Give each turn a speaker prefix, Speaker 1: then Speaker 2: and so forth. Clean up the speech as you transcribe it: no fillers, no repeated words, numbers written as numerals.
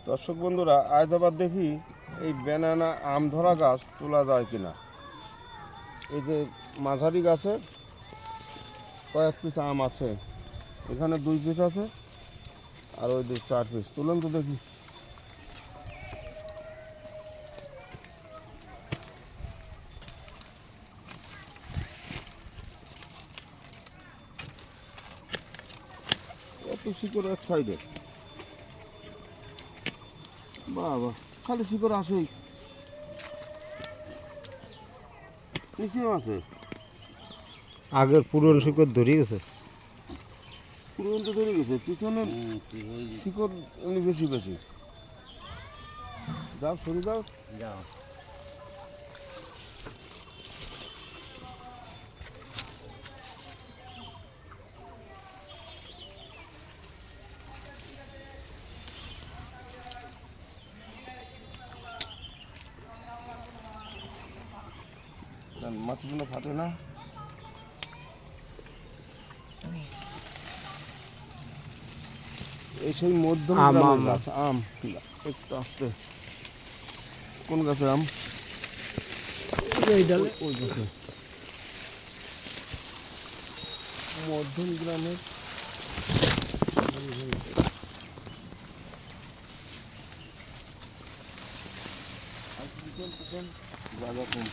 Speaker 1: দর্শক বন্ধুরা, আজ আবার দেখি এই ব্যানানা আম ধরা গাছ তোলা যায় কিনা। এই যে মাঝারি গাছে কয়েক পিস আম আছে, এখানে 2 পিস আছে আর ওই দিকে 4 পিস। তুলেন তো দেখি। এত শিকড় এক সাইডে, বাবা খালি শিকড় আসেই, নিচেও আছে।
Speaker 2: আগের পুরনো শিকড় ধরে গেছে।
Speaker 1: পুরনো তো ধরে গেছে, পিছনে শিকড় এমনি বেশি বেশি। যাও সরে যাও। মাটির জন্য ফাটে না। এই সেই মধ্যম গ্রামের গাছ আম। একটু আসতে, কোন গাছের আম?
Speaker 2: এই ডালে
Speaker 1: ওই গাছে, মধ্যম গ্রামের। জায়গা কম।